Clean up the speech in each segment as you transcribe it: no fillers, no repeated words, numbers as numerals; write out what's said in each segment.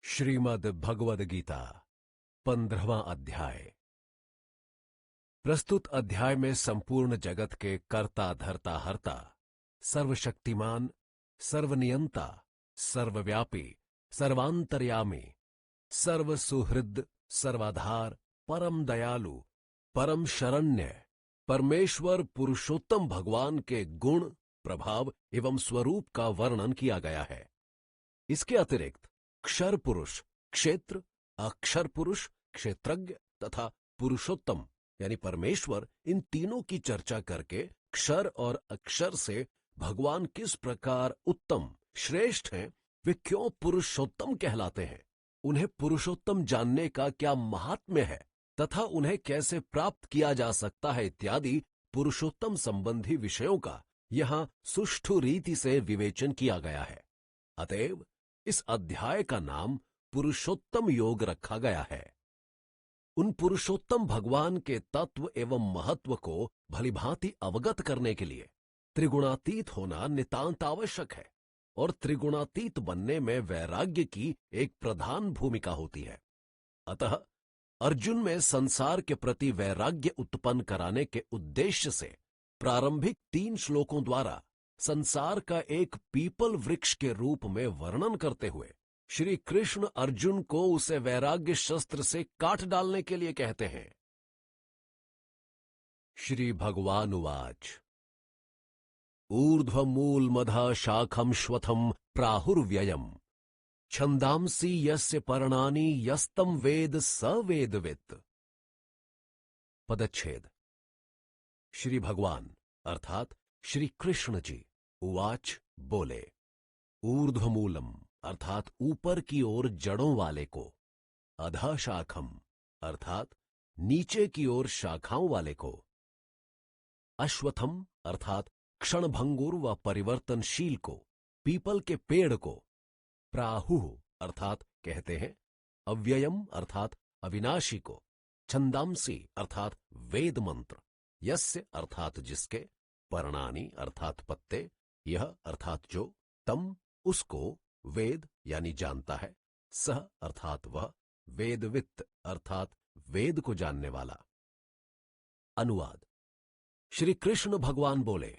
श्रीमद् भगवद गीता 15वां अध्याय। प्रस्तुत अध्याय में संपूर्ण जगत के कर्ता धर्ता हर्ता, सर्वशक्तिमान, सर्वनियंता, सर्वव्यापी, सर्वांतर्यामी, सर्वसुहृद, सर्वाधार, परम दयालु, परम शरण्य, परमेश्वर पुरुषोत्तम भगवान के गुण, प्रभाव एवं स्वरूप का वर्णन किया गया है। इसके अतिरिक्त क्षर पुरुष, क्षेत्र, अक्षर पुरुष, क्षेत्रज्ञ तथा पुरुषोत्तम यानी परमेश्वर, इन तीनों की चर्चा करके क्षर और अक्षर से भगवान किस प्रकार उत्तम, श्रेष्ठ हैं, वे क्यों पुरुषोत्तम कहलाते हैं, उन्हें पुरुषोत्तम जानने का क्या महात्म्य है तथा उन्हें कैसे प्राप्त किया जा सकता है इत्यादि पुरुषोत्तम संबंधी विषयों का यहाँ सुष्ठु रीति से विवेचन किया गया है। अतएव इस अध्याय का नाम पुरुषोत्तम योग रखा गया है। उन पुरुषोत्तम भगवान के तत्व एवं महत्व को भलीभांति अवगत करने के लिए त्रिगुणातीत होना नितांत आवश्यक है और त्रिगुणातीत बनने में वैराग्य की एक प्रधान भूमिका होती है। अतः अर्जुन में संसार के प्रति वैराग्य उत्पन्न कराने के उद्देश्य से प्रारंभिक 3 श्लोकों द्वारा संसार का एक पीपल वृक्ष के रूप में वर्णन करते हुए श्री कृष्ण अर्जुन को उसे वैराग्य शस्त्र से काट डालने के लिए कहते हैं। श्री भगवान उवाच ऊर्ध्वमूल मधा शाखम श्वथम प्राहुर्व्ययम् छंदांसि यस्य पर्णानि यस्तम वेद स वेदवित्। पदच्छेद। श्री भगवान अर्थात श्री कृष्ण जी उवाच बोले, ऊर्ध्वमूलम अर्थात ऊपर की ओर जड़ों वाले को, अधः शाखम अर्थात नीचे की ओर शाखाओं वाले को, अश्वत्थम अर्थात क्षणभंगुर व परिवर्तनशील को, पीपल के पेड़ को, प्राहु अर्थात कहते हैं अव्ययम अर्थात अविनाशी को, छंदांसी अर्थात वेद मंत्र, यस्य अर्थात जिसके, पर्णानि अर्थात पत्ते, यह अर्थात जो, तम उसको, वेद यानी जानता है, सह अर्थात वह, वेदवित्त अर्थात वेद को जानने वाला। अनुवाद। श्री कृष्ण भगवान बोले,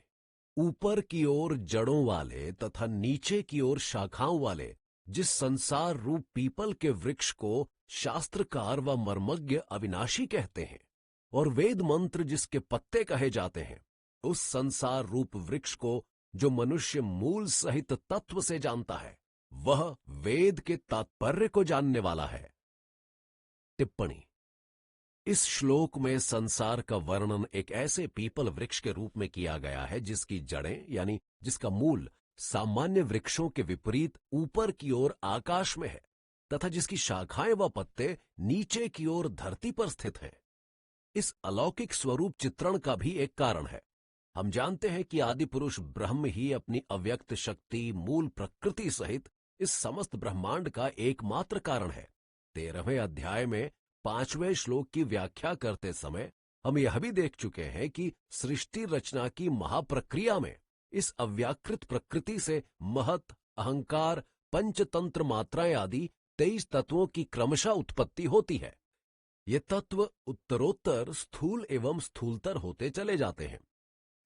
ऊपर की ओर जड़ों वाले तथा नीचे की ओर शाखाओं वाले जिस संसार रूप पीपल के वृक्ष को शास्त्रकार व मर्मज्ञ अविनाशी कहते हैं और वेद मंत्र जिसके पत्ते कहे जाते हैं, उस संसार रूप वृक्ष को जो मनुष्य मूल सहित तत्व से जानता है, वह वेद के तात्पर्य को जानने वाला है। टिप्पणी। इस श्लोक में संसार का वर्णन एक ऐसे पीपल वृक्ष के रूप में किया गया है जिसकी जड़ें यानी जिसका मूल सामान्य वृक्षों के विपरीत ऊपर की ओर आकाश में है तथा जिसकी शाखाएं व पत्ते नीचे की ओर धरती पर स्थित हैं। इस अलौकिक स्वरूप चित्रण का भी एक कारण है। हम जानते हैं कि आदि पुरुष ब्रह्म ही अपनी अव्यक्त शक्ति मूल प्रकृति सहित इस समस्त ब्रह्मांड का एकमात्र कारण है। 13वें अध्याय में 5वें श्लोक की व्याख्या करते समय हम यह भी देख चुके हैं कि सृष्टि रचना की महाप्रक्रिया में इस अव्याकृत प्रकृति से महत, अहंकार, पंचतंत्र मात्राएं आदि 23 तत्वों की क्रमशः उत्पत्ति होती है। ये तत्व उत्तरोत्तर स्थूल एवं स्थूलतर होते चले जाते हैं।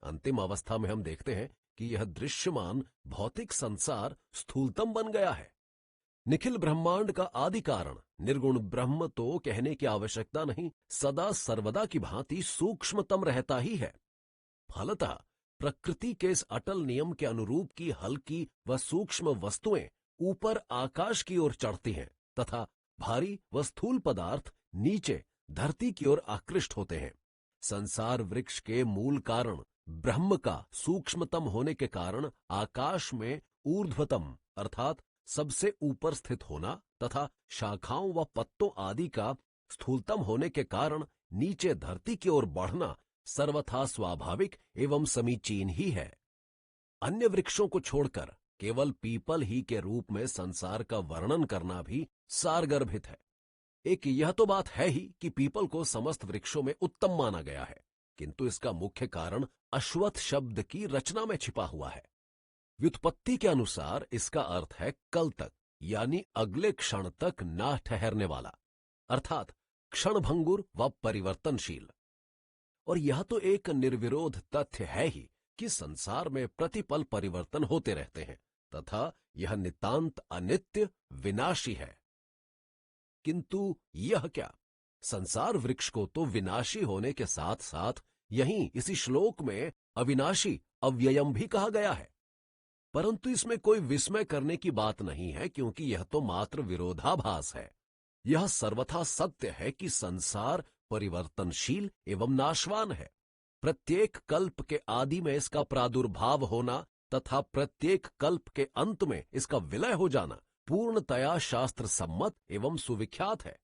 अंतिम अवस्था में हम देखते हैं कि यह दृश्यमान भौतिक संसार स्थूलतम बन गया है। निखिल ब्रह्मांड का आदि कारण निर्गुण ब्रह्म तो कहने की आवश्यकता नहीं, सदा सर्वदा की भांति सूक्ष्मतम रहता ही है। फलतः प्रकृति के इस अटल नियम के अनुरूप की हल्की व सूक्ष्म वस्तुएं ऊपर आकाश की ओर चढ़ती हैं तथा भारी व स्थूल पदार्थ नीचे धरती की ओर आकृष्ट होते हैं। संसार वृक्ष के मूल कारण ब्रह्म का सूक्ष्मतम होने के कारण आकाश में ऊर्ध्वतम अर्थात सबसे ऊपर स्थित होना तथा शाखाओं व पत्तों आदि का स्थूलतम होने के कारण नीचे धरती की ओर बढ़ना सर्वथा स्वाभाविक एवं समीचीन ही है। अन्य वृक्षों को छोड़कर केवल पीपल ही के रूप में संसार का वर्णन करना भी सारगर्भित है। एक यह तो बात है ही कि पीपल को समस्त वृक्षों में उत्तम माना गया है, किंतु इसका मुख्य कारण अश्वत्थ शब्द की रचना में छिपा हुआ है। व्युत्पत्ति के अनुसार इसका अर्थ है कल तक यानी अगले क्षण तक ना ठहरने वाला, अर्थात क्षणभंगुर व परिवर्तनशील। और यह तो एक निर्विरोध तथ्य है ही कि संसार में प्रतिपल परिवर्तन होते रहते हैं तथा यह नितांत अनित्य विनाशी है। किंतु यह क्या, संसार वृक्ष को तो विनाशी होने के साथ साथ यहीं इसी श्लोक में अविनाशी अव्ययम भी कहा गया है। परंतु इसमें कोई विस्मय करने की बात नहीं है, क्योंकि यह तो मात्र विरोधाभास है। यह सर्वथा सत्य है कि संसार परिवर्तनशील एवं नाशवान है। प्रत्येक कल्प के आदि में इसका प्रादुर्भाव होना तथा प्रत्येक कल्प के अंत में इसका विलय हो जाना पूर्णतया शास्त्र सम्मत एवं सुविख्यात है।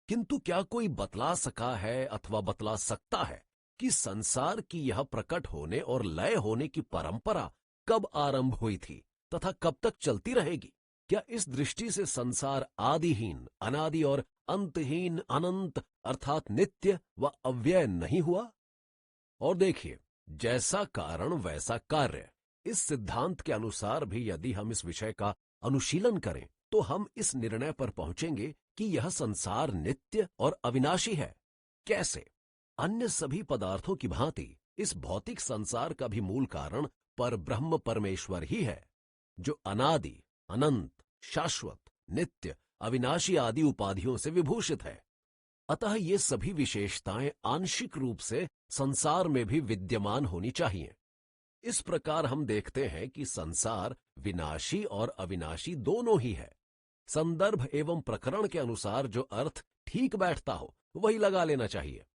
किंतु क्या कोई बतला सका है अथवा बतला सकता है कि संसार की यह प्रकट होने और लय होने की परंपरा कब आरंभ हुई थी तथा कब तक चलती रहेगी? क्या इस दृष्टि से संसार आदिहीन, अनादि और अंतहीन, अनंत अर्थात नित्य व अव्यय नहीं हुआ? और देखिए, जैसा कारण वैसा कार्य, इस सिद्धांत के अनुसार भी यदि हम इस विषय का अनुशीलन करें तो हम इस निर्णय पर पहुंचेंगे कि यह संसार नित्य और अविनाशी है। कैसे? अन्य सभी पदार्थों की भांति इस भौतिक संसार का भी मूल कारण परब्रह्म परमेश्वर ही है, जो अनादि, अनंत, शाश्वत, नित्य, अविनाशी आदि उपाधियों से विभूषित है। अतः ये सभी विशेषताएं आंशिक रूप से संसार में भी विद्यमान होनी चाहिए। इस प्रकार हम देखते हैं कि संसार विनाशी और अविनाशी दोनों ही है। संदर्भ एवं प्रकरण के अनुसार जो अर्थ ठीक बैठता हो वही लगा लेना चाहिए।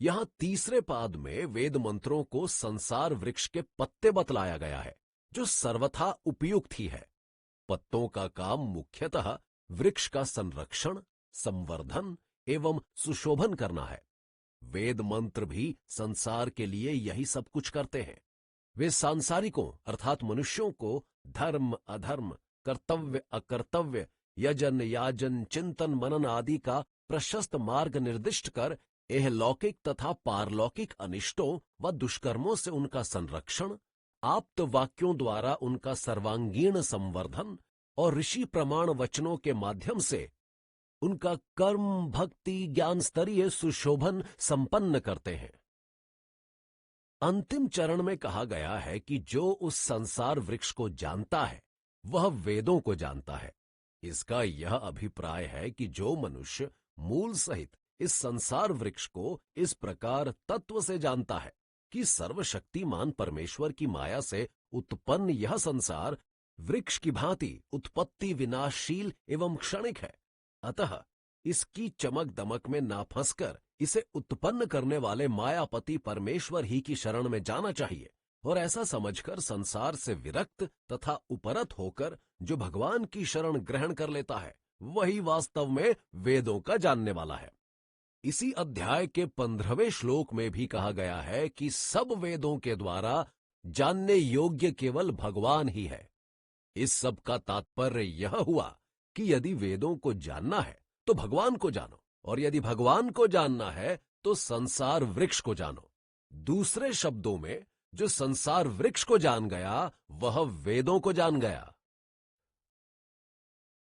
यहां तीसरे पाद में वेद मंत्रों को संसार वृक्ष के पत्ते बतलाया गया है, जो सर्वथा उपयुक्त ही है। पत्तों का काम मुख्यतः वृक्ष का संरक्षण, संवर्धन एवं सुशोभन करना है। वेद मंत्र भी संसार के लिए यही सब कुछ करते हैं। वे सांसारिकों अर्थात मनुष्यों को धर्म, अधर्म, कर्तव्य, अकर्तव्य, यजन, याजन, चिंतन, मनन आदि का प्रशस्त मार्ग निर्दिष्ट कर एहलौकिक तथा पारलौकिक अनिष्टों व दुष्कर्मों से उनका संरक्षण, आप्त वाक्यों द्वारा उनका सर्वांगीण संवर्धन और ऋषि प्रमाण वचनों के माध्यम से उनका कर्म, भक्ति, ज्ञान स्तरीय सुशोभन संपन्न करते हैं। अंतिम चरण में कहा गया है कि जो उस संसार वृक्ष को जानता है वह वेदों को जानता है। इसका यह अभिप्राय है कि जो मनुष्य मूल सहित इस संसार वृक्ष को इस प्रकार तत्व से जानता है कि सर्वशक्तिमान परमेश्वर की माया से उत्पन्न यह संसार वृक्ष की भांति उत्पत्ति विनाशशील एवं क्षणिक है, अतः इसकी चमक दमक में ना फंसकर इसे उत्पन्न करने वाले मायापति परमेश्वर ही की शरण में जाना चाहिए और ऐसा समझकर संसार से विरक्त तथा उपरत होकर जो भगवान की शरण ग्रहण कर लेता है वही वास्तव में वेदों का जानने वाला है। इसी अध्याय के 15वें श्लोक में भी कहा गया है कि सब वेदों के द्वारा जानने योग्य केवल भगवान ही है। इस सब का तात्पर्य यह हुआ कि यदि वेदों को जानना है तो भगवान को जानो, और यदि भगवान को जानना है तो संसार वृक्ष को जानो। दूसरे शब्दों में, जो संसार वृक्ष को जान गया वह वेदों को जान गया।